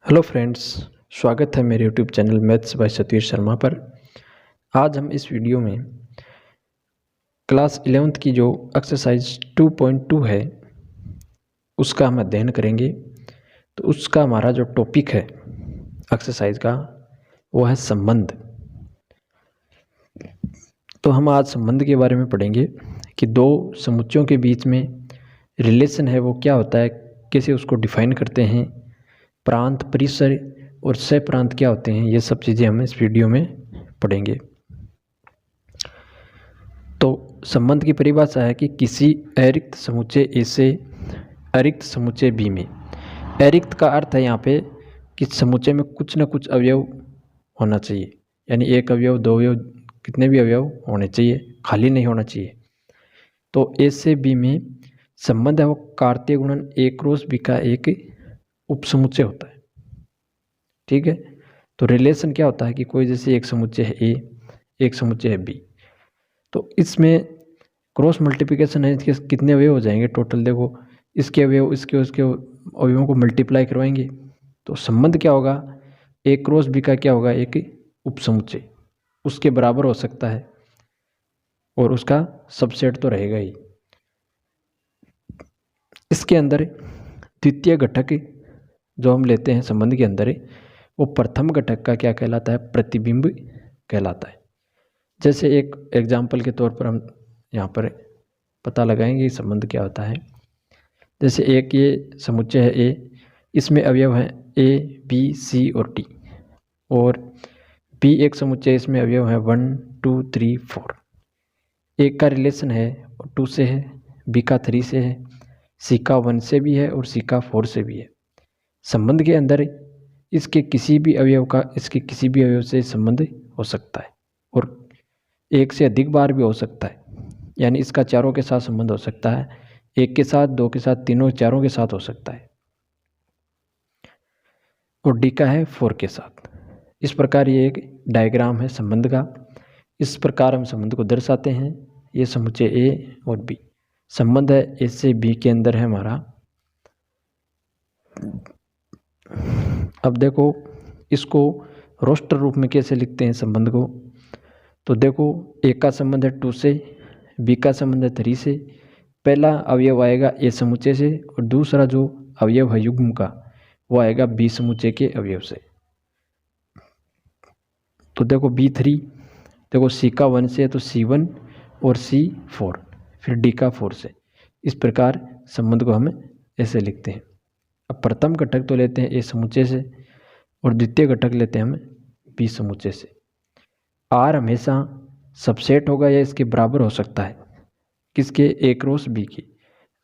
Hello friends, स्वागत है मेरे YouTube channel maths by Satish Sharma पर। आज हम इस वीडियो में क्लास 11th की जो एक्सरसाइज 2.2 है उसका हम अध्ययन करेंगे। तो उसका हमारा जो टॉपिक है एक्सरसाइज का वो है संबंध। तो हम आज संबंध के बारे में पढ़ेंगे कि दो समुच्चयों के बीच में रिलेशन है वो क्या होता है, कैसे उसको डिफाइन करते हैं, प्रांत, परिसर और सह प्रांत क्या होते हैं, ये सब चीज़ें हम इस वीडियो में पढ़ेंगे। तो संबंध की परिभाषा है कि किसी अरिक्त समुच्चय ए से अरिक्त समुच्चय बी में, अरिक्त का अर्थ है यहाँ पे कि समुच्चय में कुछ न कुछ अवयव होना चाहिए, यानी एक अवयव, दो अवयव, कितने भी अवयव होने चाहिए, खाली नहीं होना चाहिए। तो ए से बी में संबंध है वो कार्तीय गुणन ए क्रॉस बी का एक उपसमुच्चय होता है। ठीक है, तो रिलेशन क्या होता है कि कोई जैसे एक समुच्चय है ए, एक समुच्चय है बी, तो इसमें क्रॉस मल्टीप्लिकेशन है, इसके कितने अवयव हो जाएंगे टोटल, देखो इसके अवयव इसके उसके अवयवों को मल्टीप्लाई करवाएंगे तो संबंध क्या होगा, ए क्रॉस बी का क्या होगा, एक उपसमुच्चय उसके बराबर हो सकता है और उसका सबसेट तो रहेगा ही। इसके अंदर द्वितीय घटक जो हम लेते हैं संबंध के अंदर वो प्रथम घटक का क्या कहलाता है, प्रतिबिंब कहलाता है। जैसे एक एग्जाम्पल के तौर पर हम यहाँ पर पता लगाएंगे संबंध क्या होता है। जैसे एक ये समुच्चय है ए, इसमें अवयव हैं ए, बी, सी और डी, और बी एक समुच्चय, इसमें अवयव हैं 1, 2, 3, 4। एक का रिलेशन है 2 से है, बी का 3 से है, सी का 1 से भी है और सी का 4 से भी है। संबंध के अंदर इसके किसी भी अवयव का इसके किसी भी अवयव से संबंध हो सकता है और एक से अधिक बार भी हो सकता है, यानी इसका चारों के साथ संबंध हो सकता है, एक के साथ, दो के साथ, तीनों, चारों के साथ हो सकता है, और डी का है 4 के साथ। इस प्रकार ये एक डायग्राम है संबंध का। इस प्रकार हम संबंध को दर्शाते हैं। ये समुच्चय ए और बी, संबंध है ए से बी के अंदर है हमारा। अब देखो इसको रोस्टर रूप में कैसे लिखते हैं संबंध को। तो देखो एक का संबंध है 2 से, बी का संबंध है 3 से। पहला अवयव आएगा ए समुच्चय से और दूसरा जो अवयव है युग्म का वो आएगा बी समुच्चय के अवयव से। तो देखो B3, देखो सी का 1 से है तो C1 और C4, फिर डी का 4 से। इस प्रकार संबंध को हम ऐसे लिखते हैं। अब प्रथम घटक तो लेते हैं ए समुच्चय से और द्वितीय घटक लेते हैं हम बी समुच्चय से। आर हमेशा सबसेट होगा या इसके बराबर हो सकता है, किसके, ए क्रॉस बी की।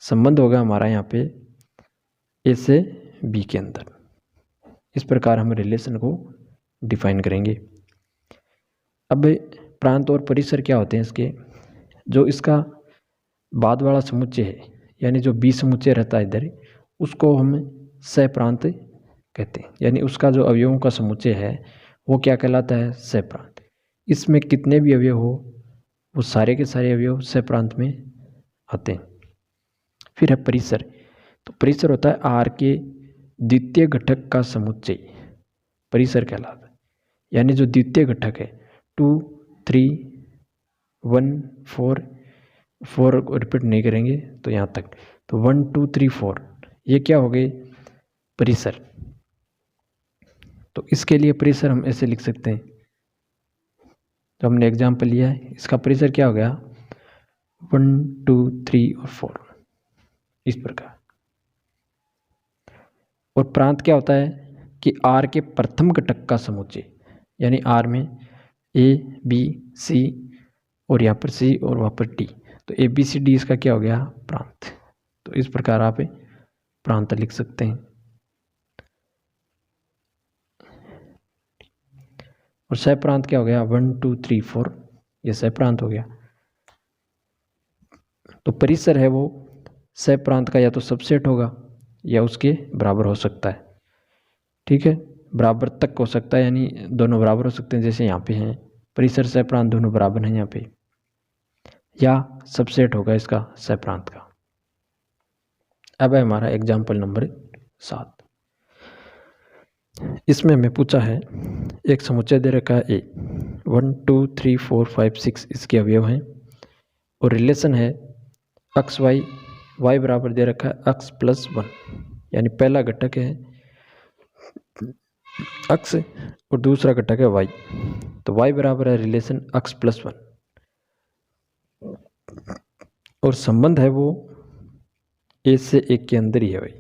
संबंध होगा हमारा यहाँ पे ए से बी के अंदर। इस प्रकार हम रिलेशन को डिफाइन करेंगे। अब प्रांत और परिसर क्या होते हैं इसके। जो इसका बाद वाला समुच्चय है, यानी जो बी समुच्चय रहता है इधर, उसको हम सह प्रांत कहते हैं, यानी उसका जो अवयवों का समुच्चय है वो क्या कहलाता है, सह प्रांत। इसमें कितने भी अवयव हो वो सारे के सारे अवयव सह प्रांत में आते हैं। फिर है परिसर। तो परिसर होता है आर के द्वितीय घटक का समुच्चय, परिसर कहलाता है। यानी जो द्वितीय घटक है 2, 3, 1, 4 रिपीट नहीं करेंगे तो यहाँ तक, तो 1, 2, 3, 4 ये क्या हो गए, परिसर। तो इसके लिए परिसर हम ऐसे लिख सकते हैं, तो हमने एग्जाम्पल लिया है, इसका परिसर क्या हो गया 1, 2, 3 और 4, इस प्रकार। और प्रांत क्या होता है कि आर के प्रथम घटक का समुच्चय, यानी आर में ए, बी, सी और यहाँ पर सी और वहाँ पर डी, तो ए, बी, सी, डी इसका क्या हो गया, प्रांत। तो इस प्रकार आप प्रांत लिख सकते हैं। और सह प्रांत क्या हो गया 1, 2, 3, 4, ये सह प्रांत हो गया। तो परिसर है वो सह प्रांत का या तो सबसेट होगा या उसके बराबर हो सकता है। ठीक है, बराबर तक हो सकता है, यानी दोनों बराबर हो सकते हैं, जैसे यहाँ पे हैं परिसर सह प्रांत दोनों बराबर हैं यहाँ पे, या सबसेट होगा इसका सह प्रांत का। अब है हमारा एग्जाम्पल नंबर 7। इसमें हमें पूछा है एक समुच्चय दे रखा है ए, 1 2 3 4 5 6 इसके अवयव हैं और रिलेशन है एक्स वाई, वाई बराबर दे रखा है एक्स प्लस 1, यानी पहला घटक है एक्स और दूसरा घटक है वाई, तो वाई बराबर है रिलेशन एक्स प्लस 1 और संबंध है वो ए से एक के अंदर ही है भाई,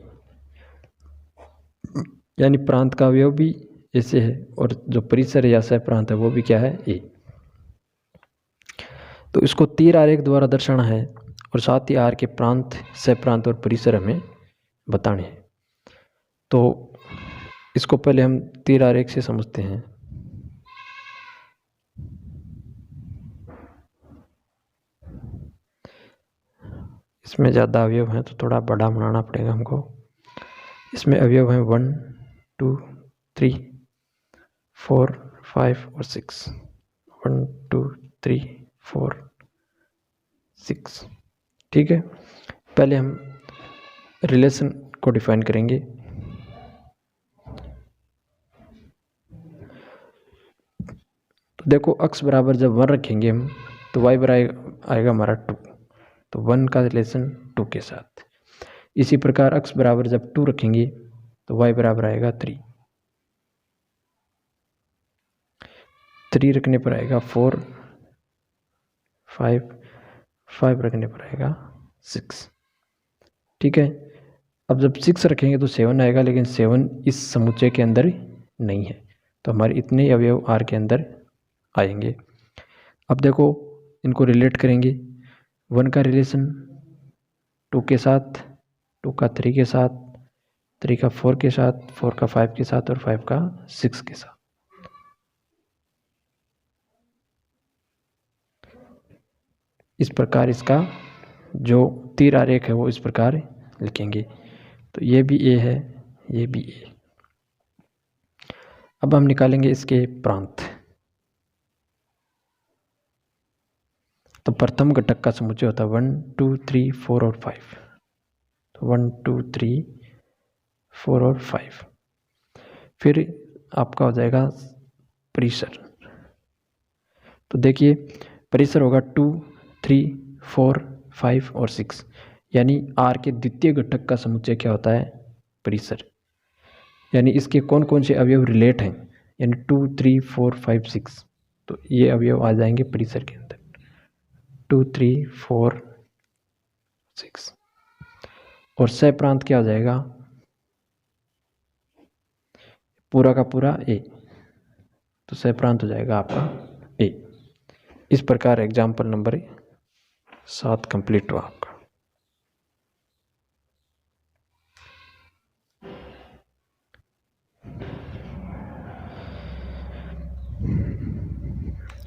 यानी प्रांत का अवयव भी ऐसे है और जो परिसर या सह प्रांत है वो भी क्या है ए। तो इसको तीर आरेख द्वारा दर्शाना है और साथ ही आर के प्रांत, सह प्रांत और परिसर हमें बताने हैं। तो इसको पहले हम तीर आरेख से समझते हैं। इसमें ज़्यादा अवयव हैं तो थोड़ा बड़ा बनाना पड़ेगा हमको। इसमें अवयव हैं 1 2 3 4 5 और 6, 1 2 3 4 6। ठीक है, पहले हम रिलेशन को डिफाइन करेंगे। तो देखो अक्स बराबर जब 1 रखेंगे हम तो वाई बराबर आएगा हमारा 2, तो 1 का रिलेशन 2 के साथ। इसी प्रकार अक्स बराबर जब 2 रखेंगे तो वाई बराबर आएगा 3, 3 रखने पर आएगा 4, 5, 5 रखने पर आएगा 6। ठीक है, अब जब 6 रखेंगे तो 7 आएगा, लेकिन 7 इस समुच्चय के अंदर नहीं है, तो हमारे इतने अवयव आर के अंदर आएंगे। अब देखो इनको रिलेट करेंगे। 1 का रिलेशन 2 के साथ, 2 का 3 के साथ, 3 का 4 के साथ, 4 का 5 के साथ और 5 का 6 के साथ। इस प्रकार इसका जो तीर आरेख है वो इस प्रकार लिखेंगे। तो ये भी ए है, ये भी ए। अब हम निकालेंगे इसके प्रांत। तो प्रथम घटक का समुच्चय होता है 1 2 3 4 और 5। तो 1 2 3 4 और 5। फिर आपका हो जाएगा परिसर। तो देखिए परिसर होगा 2 3 4 5 और 6, यानी आर के द्वितीय घटक का समुच्चय क्या होता है परिसर, यानी इसके कौन कौन से अवयव रिलेट हैं, यानी 2 3 4 5 6, तो ये अवयव आ जाएंगे परिसर के अंदर 2 3 4 6। और सह प्रांत क्या हो जाएगा पूरा का पूरा ए, तो सह प्रांत हो जाएगा आपका ए। इस प्रकार एग्जाम्पल नंबर 7 कंप्लीट हुआ आपका।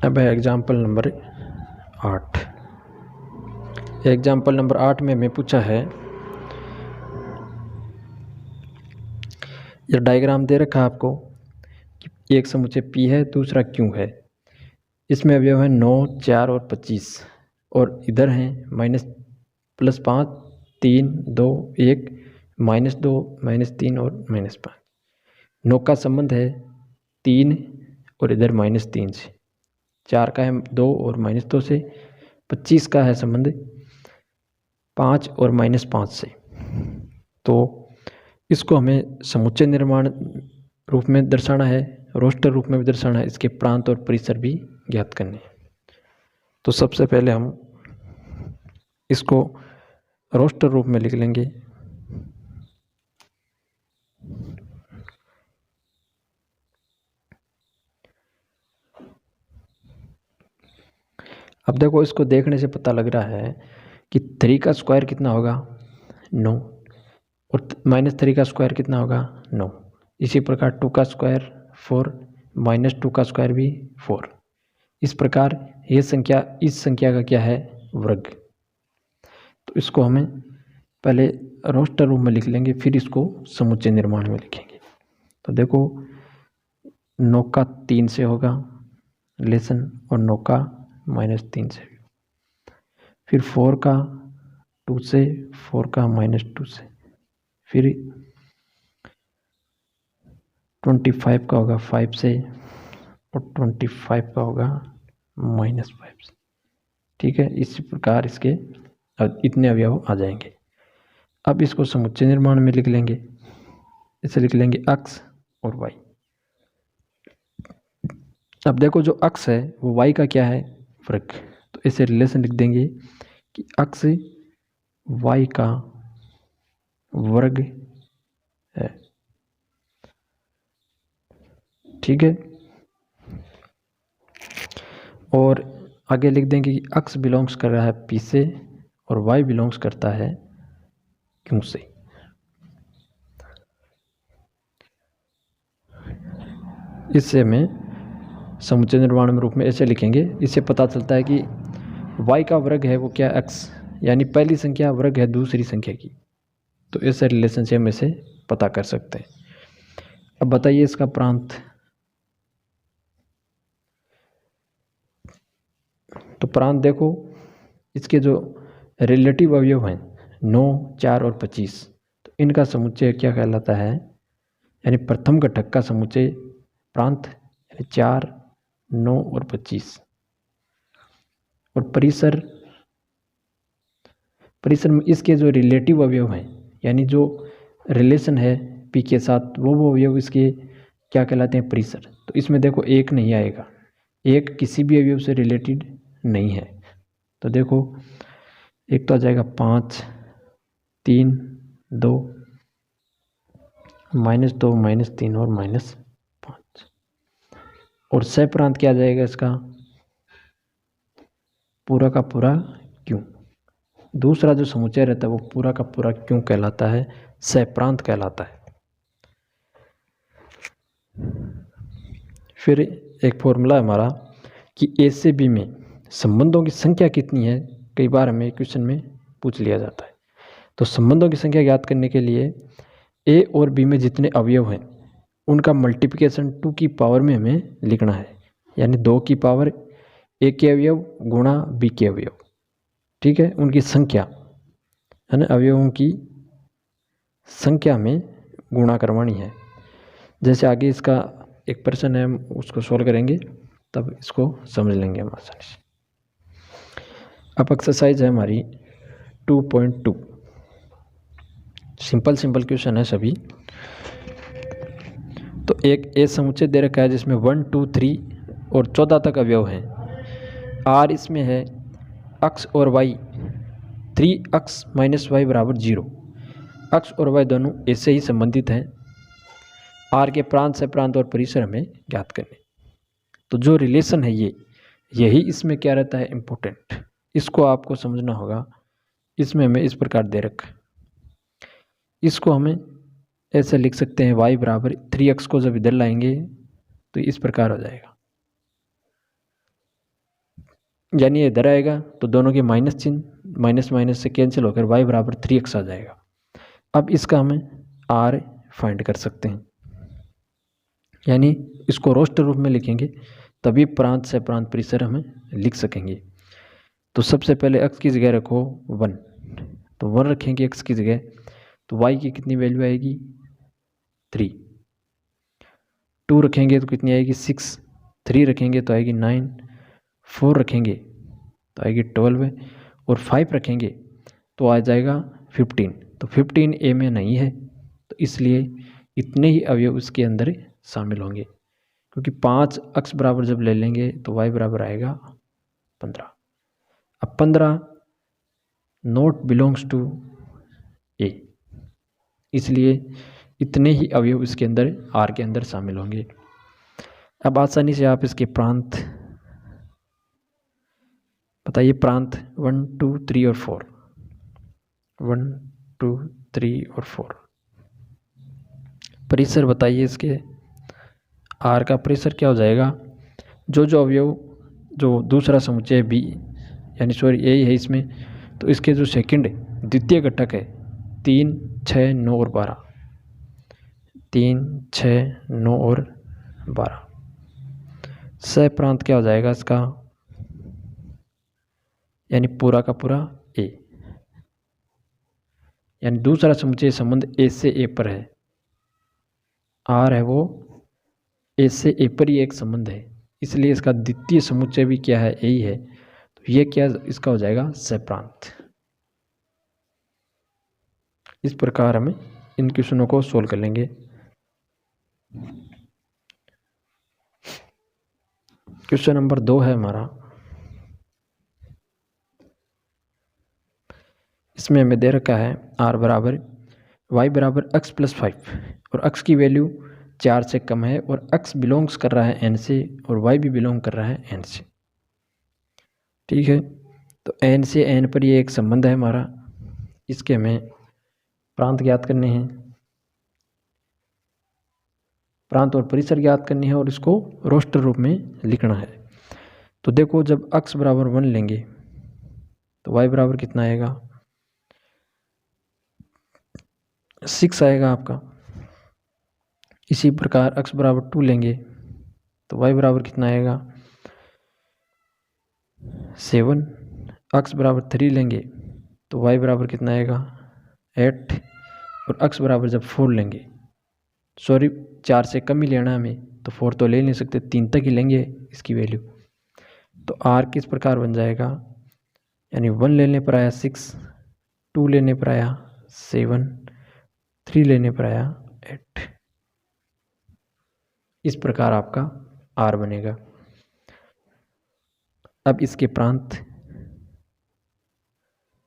अब है एग्जाम्पल नंबर 8। एग्जाम्पल नंबर 8 में हमें पूछा है, यह डायग्राम दे रखा है आपको कि एक समुच्चय P है, दूसरा Q है। इसमें अवयव है 9 4 और 25 और इधर हैं -+5 3 2 1 -2 -3 और -5। 9 का संबंध है 3 और इधर -3 से, 4 का है 2 और -2 से, 25 का है संबंध 5 और -5 से। तो इसको हमें समुच्चय निर्माण रूप में दर्शाना है, रोस्टर रूप में भी दर्शाना है, इसके प्रांत और परिसर भी ज्ञात करने हैं। तो सबसे पहले हम इसको रोस्टर रूप में लिख लेंगे। अब देखो इसको देखने से पता लग रहा है कि 3 का स्क्वायर कितना होगा 9 और -3 का स्क्वायर कितना होगा 9। इसी प्रकार 2 का स्क्वायर 4, -2 का स्क्वायर भी 4। इस प्रकार ये संख्या इस संख्या का क्या है वर्ग। तो इसको हमें पहले रोस्टर रूप में लिख लेंगे, फिर इसको समुच्चय निर्माण में लिखेंगे। तो देखो 9 का 3 से होगा रिलेशन और 9 का -3 से, फिर 4 का 2 से, 4 का -2 से, फिर 25 का होगा 5 से और 25 का होगा -5 से। ठीक है, इसी प्रकार इसके इतने अवयव आ जाएंगे। अब इसको समुच्चय निर्माण में लिख लेंगे। इसे लिख लेंगे अक्ष और वाई। अब देखो जो अक्ष है वो वाई का क्या है, वर्ग। तो इसे रिलेशन लिख देंगे कि अक्ष वाई का वर्ग है। ठीक है, और आगे लिख देंगे कि अक्ष बिलोंग्स कर रहा है पी से और वाई बिलोंग्स करता है क्यू से। इससे हमें समुच्चय निर्माण में रूप में ऐसे लिखेंगे। इससे पता चलता है कि y का वर्ग है वो क्या, x, यानी पहली संख्या वर्ग है दूसरी संख्या की। तो ऐसे रिलेशन से हम इसे पता कर सकते हैं। अब बताइए इसका प्रांत। तो प्रांत देखो, इसके जो रिलेटिव अवयव हैं 9, 4 और 25, तो इनका समुच्चय क्या कहलाता है, यानी प्रथम घटक का समुच्चय प्रांत, यानी 4, 9 और 25। और परिसर में इसके जो रिलेटिव अवयव हैं, यानी जो रिलेशन है पी के साथ, वो अवयव इसके क्या कहलाते हैं, परिसर। तो इसमें देखो एक नहीं आएगा, एक किसी भी अवयव से रिलेटेड नहीं है। तो देखो एक तो आ जाएगा 5, 3, 2, -2, -3 और -5। और सप्रांत क्या आ जाएगा इसका, पूरा का पूरा क्यों। दूसरा जो समुच्चय रहता है वो पूरा का पूरा क्यों कहलाता है, सप्रांत कहलाता है। फिर एक फॉर्मूला है हमारा कि ए से बी में संबंधों की संख्या कितनी है, कई बार हमें क्वेश्चन में पूछ लिया जाता है। तो संबंधों की संख्या ज्ञात करने के लिए ए और बी में जितने अवयव हैं उनका मल्टीप्लिकेशन 2 की पावर में हमें लिखना है, यानी 2 की पावर ए के अवयव गुणा बी के अवयव। ठीक है, उनकी संख्या है ना, अवयवों की संख्या में गुणा करवानी है। जैसे आगे इसका एक प्रश्न है, हम उसको सॉल्व करेंगे तब इसको समझ लेंगे हम आसानी से। अब एक्सरसाइज है हमारी 2.2। सिंपल क्वेश्चन है सभी। तो एक ए समुच्चय दे रखा है जिसमें 1, 2, 3 और 14 तक अवयव हैं। आर इसमें है अक्ष और वाई 3x - y = 0। अक्ष और वाई दोनों ऐसे ही संबंधित हैं। आर के प्रांत से प्रांत और परिसर हमें ज्ञात करने। तो जो रिलेशन है यही इसमें क्या रहता है, इम्पोर्टेंट। इसको आपको समझना होगा। इसमें हमें इस प्रकार दे रखा है, इसको हमें ऐसे लिख सकते हैं y = 3x को जब इधर लाएंगे तो इस प्रकार हो जाएगा, यानी इधर आएगा तो दोनों के माइनस चिन्ह, माइनस से कैंसिल होकर y = 3x आ जाएगा। अब इसका हमें r फाइंड कर सकते हैं, यानी इसको रोस्टर रूप में लिखेंगे तभी प्रांत से प्रांत परिसर हमें लिख सकेंगे। तो सबसे पहले x की जगह रखो 1, तो 1 रखेंगे x की जगह, तो y की कितनी वैल्यू आएगी 3। 2 रखेंगे तो कितनी आएगी 6, 3 रखेंगे तो आएगी 9, 4 रखेंगे तो आएगी 12 और 5 रखेंगे तो आ जाएगा 15। तो 15 ए में नहीं है, तो इसलिए इतने ही अवयव उसके अंदर शामिल होंगे, क्योंकि 5 अक्ष बराबर जब ले लेंगे तो y बराबर आएगा 15। अब 15 नॉट बिलोंग्स टू ए, इसलिए इतने ही अवयव इसके अंदर आर के अंदर शामिल होंगे। अब आसानी से आप इसके प्रांत बताइए। प्रांत 1, 2, 3 और 4, 1, 2, 3 और 4। परिसर बताइए इसके, आर का परिसर क्या हो जाएगा, जो अवयव जो दूसरा समुच्चय बी, यानी सॉरी ए है इसमें, तो इसके जो सेकंड द्वितीय घटक है 3, 6, 9 और 12, 3, 6, 9 और 12। सप्रांत क्या हो जाएगा इसका, यानी पूरा का पूरा ए, यानी दूसरा समुच्चय संबंध ए से ए पर है। आर है वो ए से ए पर ही एक संबंध है, इसलिए इसका द्वितीय समुच्चय भी क्या है, यही है। तो ये क्या इसका हो जाएगा, सप्रांत। इस प्रकार हम इन क्वेश्चनों को सोल्व कर लेंगे। क्वेश्चन नंबर 2 है हमारा। इसमें हमें दे रखा है r बराबर y बराबर x प्लस 5 और x की वैल्यू 4 से कम है और x बिलोंग्स कर रहा है n से और y भी बिलोंग कर रहा है n से। ठीक है, तो n से n पर ये एक संबंध है हमारा, इसके हमें प्रांत ज्ञात करने हैं, प्रांत और परिसर ज्ञात करनी है और इसको रोस्टर रूप में लिखना है। तो देखो, जब x बराबर 1 लेंगे तो y बराबर कितना आएगा, 6 आएगा आपका। इसी प्रकार x बराबर 2 लेंगे तो y बराबर कितना आएगा, 7। x बराबर 3 लेंगे तो y बराबर कितना आएगा, 8। और x बराबर जब 4 लेंगे, सॉरी 4 से कम ही लेना हमें, तो 4 तो ले नहीं सकते, 3 तक ही लेंगे इसकी वैल्यू। तो r किस प्रकार बन जाएगा, यानी 1 लेने पर आया 6, 2 लेने पर आया 7, 3 लेने पर आया 8। इस प्रकार आपका r बनेगा। अब इसके प्रांत,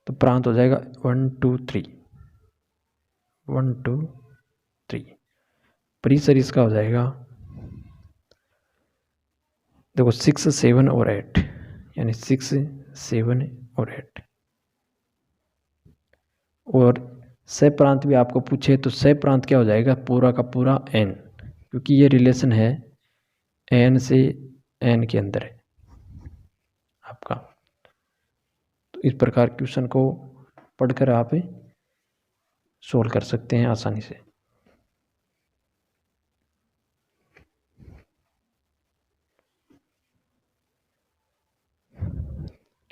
तो प्रांत हो जाएगा 1 2 3, 1 2 3। परिसर इसका हो जाएगा, देखो 6 7 और 8, यानी 6 7 और 8। और सह प्रांत भी आपको पूछे तो सह प्रांत क्या हो जाएगा, पूरा का पूरा n, क्योंकि ये रिलेशन है n से n के अंदर है आपका। तो इस प्रकार क्वेश्चन को पढ़कर आप सोल्व कर सकते हैं आसानी से।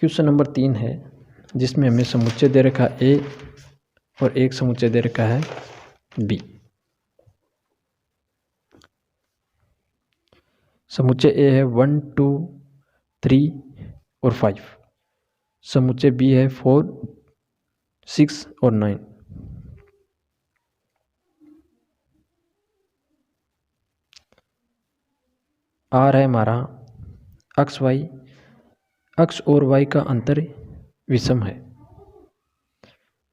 क्वेश्चन नंबर 3 है, जिसमें हमें समुच्चय दे रखा है ए और एक समुच्चय दे रखा है बी। समुच्चय ए है 1 2 3 और 5, समुच्चय बी है 4 6 और 9। आर है हमारा एक्स वाई, एक्स और वाई का अंतर विषम है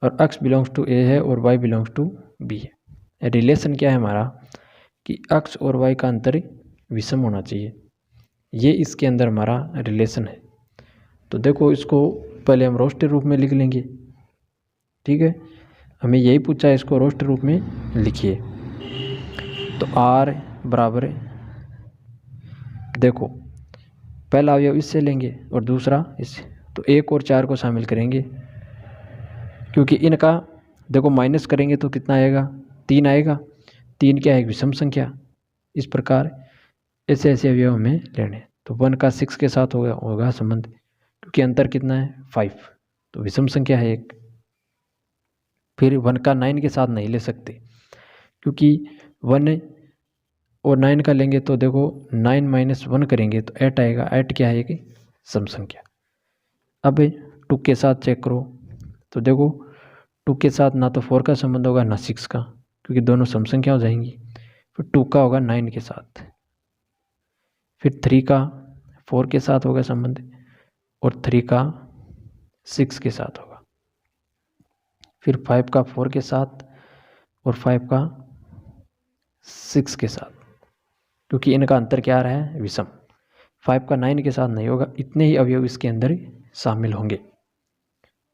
और x बिलोंग्स टू ए है और y बिलोंग्स टू बी है। रिलेशन क्या है हमारा कि x और y का अंतर विषम होना चाहिए, ये इसके अंदर हमारा रिलेशन है। तो देखो, इसको पहले हम रोस्टर रूप में लिख लेंगे। ठीक है, हमें यही पूछा है, इसको रोस्टर रूप में लिखिए। तो r बराबर, देखो पहला अवयव इससे लेंगे और दूसरा इससे, तो 1 और 4 को शामिल करेंगे, क्योंकि इनका देखो माइनस करेंगे तो कितना आएगा, 3 आएगा। 3 क्या है, एक विषम संख्या। इस प्रकार ऐसे ऐसे अवयव हमें लेने। तो 1 का 6 के साथ होगा संबंध, क्योंकि अंतर कितना है 5, तो विषम संख्या है एक। फिर 1 का 9 के साथ नहीं ले सकते, क्योंकि 1 और 9 का लेंगे तो देखो 9 माइनस 1 करेंगे तो 8 आएगा। 8 क्या है, एक सम संख्या। अब 2 के साथ चेक करो, तो देखो 2 के साथ ना तो 4 का संबंध होगा ना 6 का, क्योंकि दोनों सम संख्या हो जाएंगी। फिर 2 का होगा 9 के साथ, फिर 3 का 4 के साथ होगा संबंध और 3 का 6 के साथ होगा। फिर 5 का 4 के साथ और 5 का 6 के साथ, क्योंकि इनका अंतर क्या आ रहा है, विषम। 5 का 9 के साथ नहीं होगा, इतने ही अवयव इसके अंदर शामिल होंगे।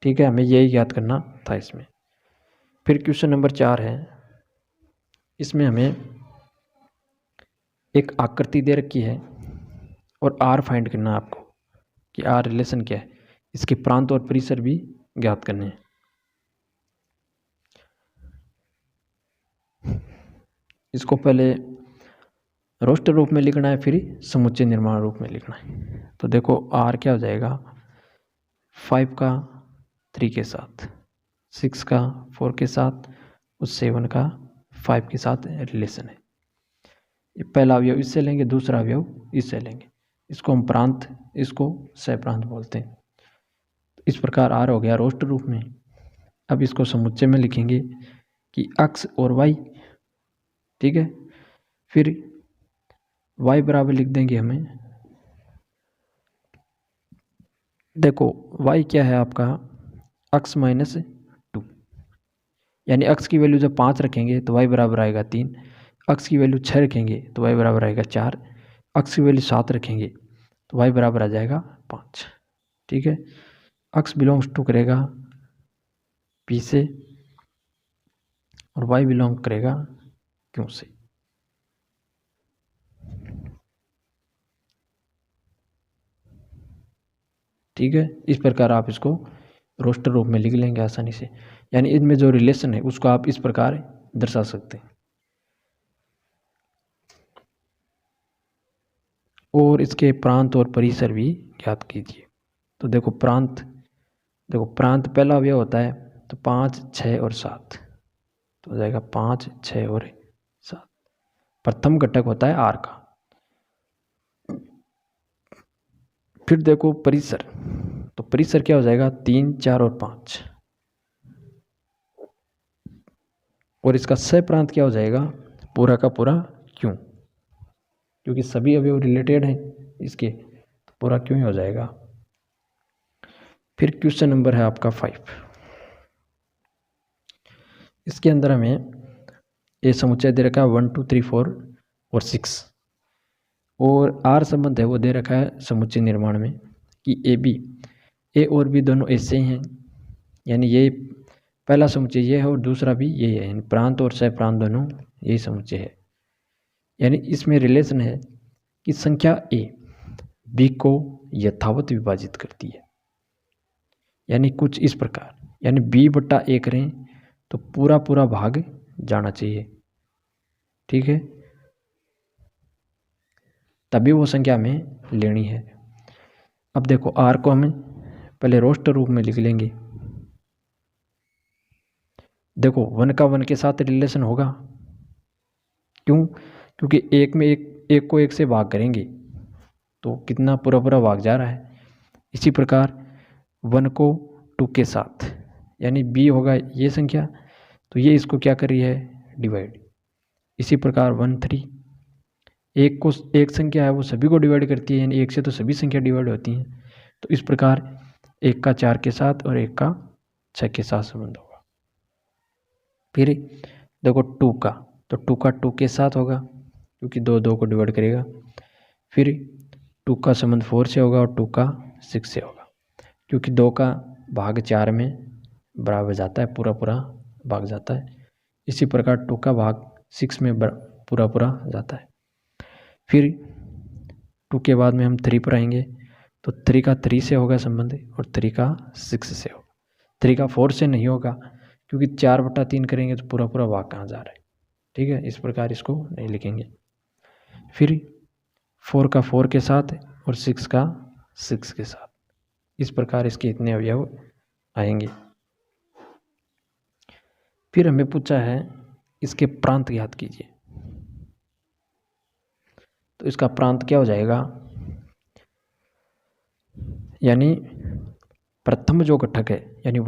ठीक है, हमें यही याद करना था इसमें। फिर क्वेश्चन नंबर 4 है, इसमें हमें एक आकृति दे रखी है और आर फाइंड करना है आपको कि आर रिलेशन क्या है। इसके प्रांत और परिसर भी ज्ञात करने हैं। इसको पहले रोस्टर रूप में लिखना है, फिर समुच्चय निर्माण रूप में लिखना है। तो देखो आर क्या हो जाएगा, 5 का 3 के साथ, 6 का 4 के साथ और 7 का 5 के साथ रिलेशन है। ये पहला अवयव इससे लेंगे, दूसरा अवयव इससे लेंगे, इसको हम प्रांत, इसको सहप्रांत बोलते हैं। इस प्रकार आर हो गया रोष्ट रूप में। अब इसको समुच्चय में लिखेंगे कि अक्स और वाई, ठीक है। फिर वाई बराबर लिख देंगे हमें, देखो वाई क्या है आपका, अक्स माइनस 2, यानी अक्स की वैल्यू जब 5 रखेंगे तो वाई बराबर आएगा 3, अक्स की वैल्यू 6 रखेंगे तो वाई बराबर आएगा 4, अक्स की वैल्यू 7 रखेंगे तो वाई बराबर आ जाएगा 5, ठीक है। अक्स बिलोंग्स टू करेगा पी से और वाई बिलोंग करेगा क्यू से। ठीक है, इस प्रकार आप इसको रोस्टर रूप में लिख लेंगे आसानी से, यानी इनमें जो रिलेशन है उसको आप इस प्रकार दर्शा सकते हैं। और इसके प्रांत और परिसर भी ज्ञात कीजिए। तो देखो प्रांत, देखो प्रांत पहला अवयव होता है तो 5, 6 और 7, तो हो जाएगा 5, 6 और 7। प्रथम घटक होता है आर का। फिर देखो परिसर, तो परिसर क्या हो जाएगा 3, 4 और 5। और इसका सह प्रांत क्या हो जाएगा, पूरा का पूरा क्यों, क्योंकि सभी अवयव रिलेटेड हैं इसके, तो पूरा क्यों ही हो जाएगा। फिर क्वेश्चन नंबर है आपका 5। इसके अंदर हमें ये समुच्चय दे रखा है 1, 2, 3, 4 और 6, और आर संबंध है वो दे रखा है समुच्चय निर्माण में कि ए बी, ए और बी दोनों ऐसे ही हैं, यानी ये पहला समुच्चय ये है और दूसरा भी ये है, प्रांत और सह प्रांत दोनों यही समुच्चय है। यानी इसमें रिलेशन है कि संख्या ए बी को यथावत विभाजित करती है, यानी कुछ इस प्रकार, यानी बी बट्टा ए करें तो पूरा पूरा भाग जाना चाहिए, ठीक है, तभी वो संख्या हमें लेनी है। अब देखो आर को हमें पहले रोस्टर रूप में लिख लेंगे। देखो 1 का 1 के साथ रिलेशन होगा, क्यों, क्योंकि एक में एक को 1 से भाग करेंगे तो कितना पूरा पूरा भाग जा रहा है। इसी प्रकार 1 को 2 के साथ, यानी b होगा ये संख्या, तो ये इसको क्या कर रही है, डिवाइड। इसी प्रकार 1, 3, एक को एक संख्या है वो सभी को डिवाइड करती है, यानी 1 से तो सभी संख्या डिवाइड होती हैं। तो इस प्रकार 1 का 4 के साथ और 1 का 6 के साथ संबंध होगा। फिर देखो 2 का, तो 2 का 2 के साथ होगा क्योंकि 2 2 को डिवाइड करेगा। फिर 2 का संबंध 4 से होगा और 2 का 6 से होगा, क्योंकि 2 का भाग 4 में बराबर जाता है, पूरा पूरा भाग जाता है। इसी प्रकार 2 का भाग 6 में पूरा पूरा जाता है। फिर 2 के बाद में हम 3 पर आएंगे, तो 3 का 3 से होगा संबंध और 3 का 6 से होगा। 3 का 4 से नहीं होगा क्योंकि 4/3 करेंगे तो पूरा पूरा भाग कहाँ जा रहा है, ठीक है, इस प्रकार इसको नहीं लिखेंगे। फिर 4 का 4 के साथ और 6 का 6 के साथ, इस प्रकार इसके इतने अवयव आएंगे। फिर हमें पूछा है इसके प्रांत ज्ञात कीजिए। तो इसका प्रांत क्या हो जाएगा, यानी प्रथम जो घटक है, यानी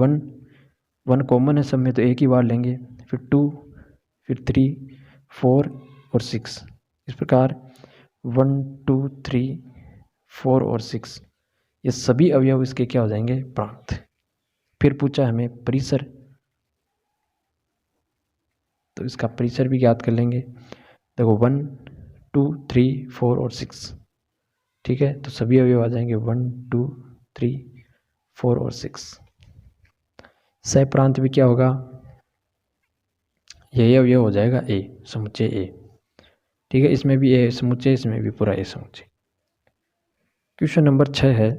1 कॉमन है सब में तो एक ही बार लेंगे, फिर 2, फिर 3, 4 और 6, इस प्रकार 1, 2, 3, 4 और 6 ये सभी अवयव इसके क्या हो जाएंगे, प्रांत। फिर पूछा हमें परिसर, तो इसका परिसर भी ज्ञात कर लेंगे। देखो 1, 2, 3, 4 और 6, ठीक है, तो सभी अवयव आ जाएंगे 1, 2, 3, 4 और 6। सह प्रांत भी क्या होगा, यही अवयव हो जाएगा ए, समुच्चय ए, ठीक है, इसमें भी ए समुच्चय, इसमें भी पूरा ए समुच्चय। क्वेश्चन नंबर 6 है,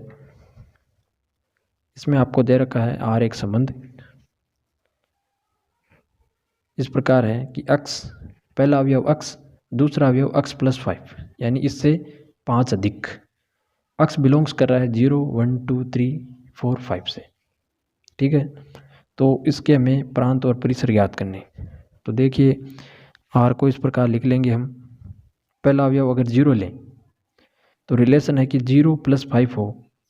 इसमें आपको दे रखा है आर एक संबंध इस प्रकार है कि अक्स, पहला अवयव अक्स, दूसरा अवयव अक्स प्लस 5, यानी इससे 5 अधिक। अक्स बिलोंग्स कर रहा है 0, 1, 2, 3, 4, 5 से, ठीक है। तो इसके हमें प्रांत और परिसर ज्ञात करने। तो देखिए आर को इस प्रकार लिख लेंगे हम, पहला अवयव अगर 0 लें तो रिलेशन है कि 0 + 5 हो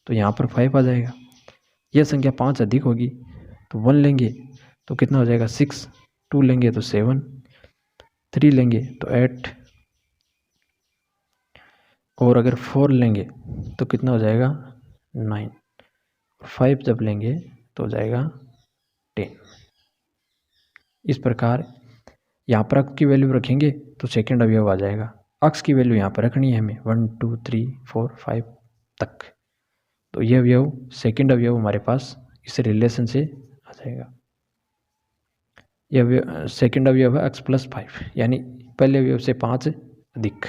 तो यहाँ पर 5 आ जाएगा। यह संख्या 5 अधिक होगी तो 1 लेंगे तो कितना हो जाएगा 6, 2 लेंगे तो 7, 3 लेंगे तो 8 और अगर 4 लेंगे तो कितना हो जाएगा 9, 5 जब लेंगे तो हो जाएगा 10। इस प्रकार यहाँ पर अक्ष की वैल्यू रखेंगे तो सेकंड अवयव आ जाएगा। अक्ष की वैल्यू यहाँ पर रखनी है हमें 1 2 3 4 5 तक, तो यह अवयव सेकंड अवयव हमारे पास इस रिलेशन से आ जाएगा। यह सेकंड अवयव है x + 5 यानी पहले अवयव से 5 अधिक।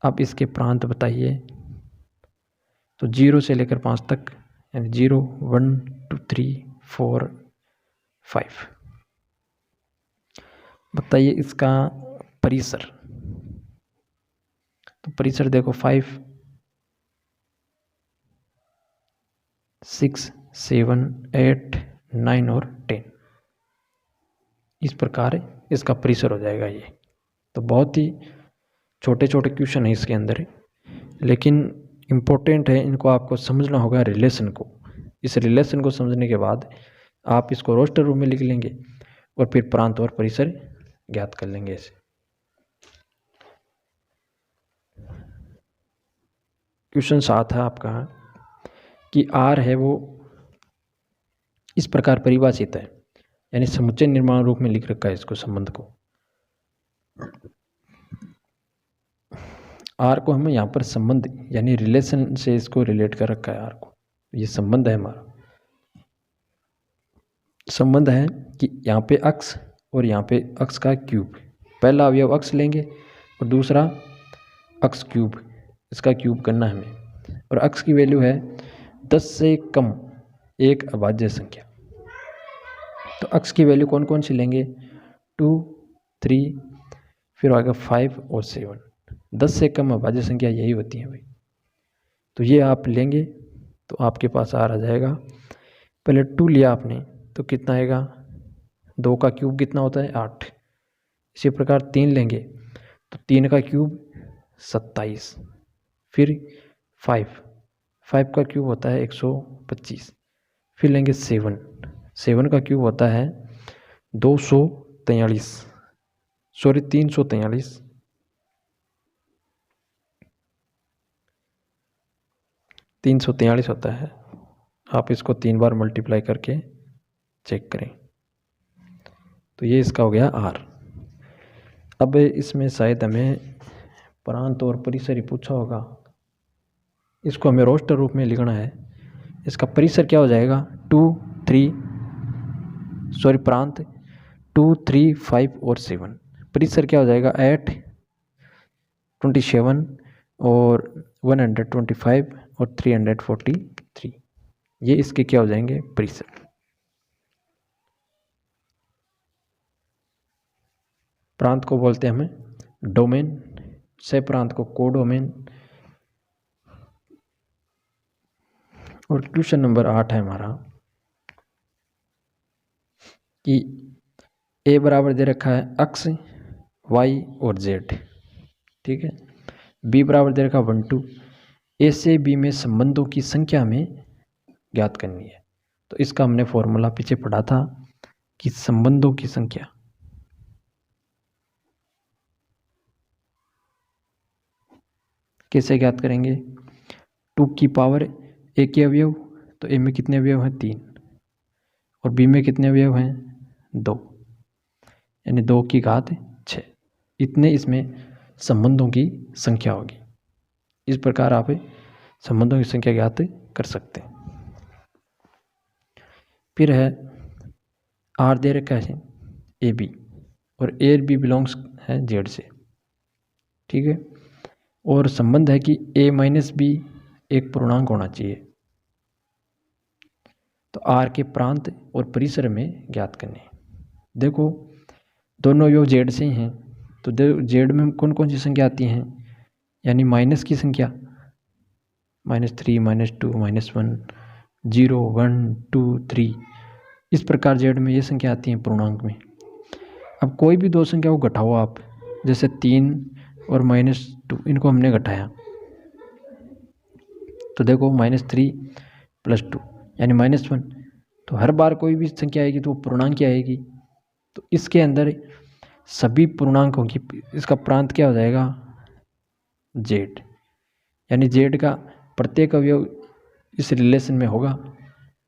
अब इसके प्रांत बताइए तो 0 से लेकर 5 तक यानी 0 1 2 3 4 5। बताइए इसका परिसर। तो परिसर देखो 5 6 7 8 9 और 10, इस प्रकार इसका परिसर हो जाएगा। ये तो बहुत ही छोटे छोटे क्वेश्चन है इसके अंदर, लेकिन इम्पोर्टेंट है, इनको आपको समझना होगा रिलेशन को। इस रिलेशन को समझने के बाद आप इसको रोस्टर रूप में लिख लेंगे और फिर प्रांत और परिसर ज्ञात कर लेंगे। ऐसे क्वेश्चन 7 है आपका कि R है वो इस प्रकार परिभाषित है, यानी समुच्चय निर्माण रूप में लिख रखा है इसको संबंध को। R को हमें यहाँ पर संबंध यानी रिलेशन से इसको रिलेट कर रखा है। R को ये संबंध है हमारा। संबंध है कि यहाँ पे अक्ष और यहाँ पे अक्ष का क्यूब, पहला अवयव अक्ष लेंगे और दूसरा अक्ष क्यूब, इसका क्यूब करना है हमें। और अक्ष की वैल्यू है 10 से कम एक अभाज्य संख्या। तो अक्ष की वैल्यू कौन कौन सी लेंगे 2 3 फिर आएगा 5 और 7। 10 से कम अभाज्य संख्या यही होती है भाई। तो ये आप लेंगे तो आपके पास आ जाएगा। पहले 2 लिया आपने तो कितना आएगा, 2 का क्यूब कितना होता है 8। इसी प्रकार 3 लेंगे तो 3 का क्यूब 27। फिर 5 का क्यूब होता है 125। फिर लेंगे 7 का क्यूब होता है 343 343 होता है। आप इसको 3 बार मल्टीप्लाई करके चेक करें। तो ये इसका हो गया R। अब इसमें शायद हमें प्रांत और परिसर ही पूछा होगा, इसको हमें रोस्टर रूप में लिखना है। इसका परिसर क्या हो जाएगा प्रांत 2 3 5 और 7। परिसर क्या हो जाएगा 8 27 और 125 और 343। ये इसके क्या हो जाएंगे परिसर। प्रांत को बोलते हैं हमें डोमेन, से प्रांत को कोडोमेन। और क्वेश्चन नंबर 8 है हमारा कि A बराबर दे रखा है अक्ष Y और Z, ठीक है। B बराबर दे रखा 1 2। A से B में संबंधों की संख्या हमें ज्ञात करनी है। तो इसका हमने फॉर्मूला पीछे पढ़ा था कि संबंधों की संख्या कैसे ज्ञात करेंगे। 2 की पावर A के अवयव, तो A में कितने अवयव हैं 3 और B में कितने अवयव हैं 2, यानी 2 की घात 6। इतने इसमें संबंधों की संख्या होगी। इस प्रकार आप संबंधों की संख्या ज्ञात कर सकते हैं। फिर है R दे रखा है AB और A और B बिलोंग्स है Z से, ठीक है। और संबंध है कि A माइनस B एक पूर्णांक होना चाहिए। तो R के प्रांत और परिसर में ज्ञात करने। देखो दोनों अवयव Z से ही हैं, तो Z में कौन कौन सी संख्या आती हैं, यानी माइनस की संख्या -3 -2 -1 0 1 2 3। इस प्रकार Z में ये संख्या आती है पूर्णांक में। अब कोई भी दो संख्या को घटाओ आप, जैसे 3 और -2 इनको हमने घटाया तो देखो -3 + 2 यानी -1। तो हर बार कोई भी संख्या आएगी तो वो पूर्णांक की आएगी। तो इसके अंदर सभी पूर्णांकों की इसका प्रांत क्या हो जाएगा, z, यानी z का प्रत्येक अवयव इस रिलेशन में होगा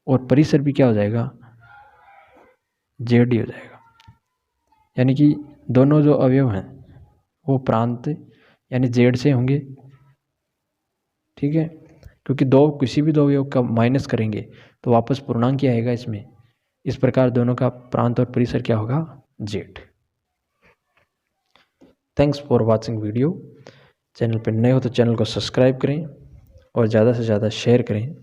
और परिसर भी क्या हो जाएगा, z ही हो जाएगा। यानी कि दोनों जो अवयव हैं वो प्रांत यानी z से होंगे, ठीक है, क्योंकि किसी भी दो अवयव का माइनस करेंगे तो वापस पूर्णांक क्या आएगा इसमें। इस प्रकार दोनों का प्रांत और परिसर क्या होगा, z। Thanks for watching video. Channel पर नए हो तो चैनल को सब्सक्राइब करें और ज़्यादा से ज़्यादा शेयर करें।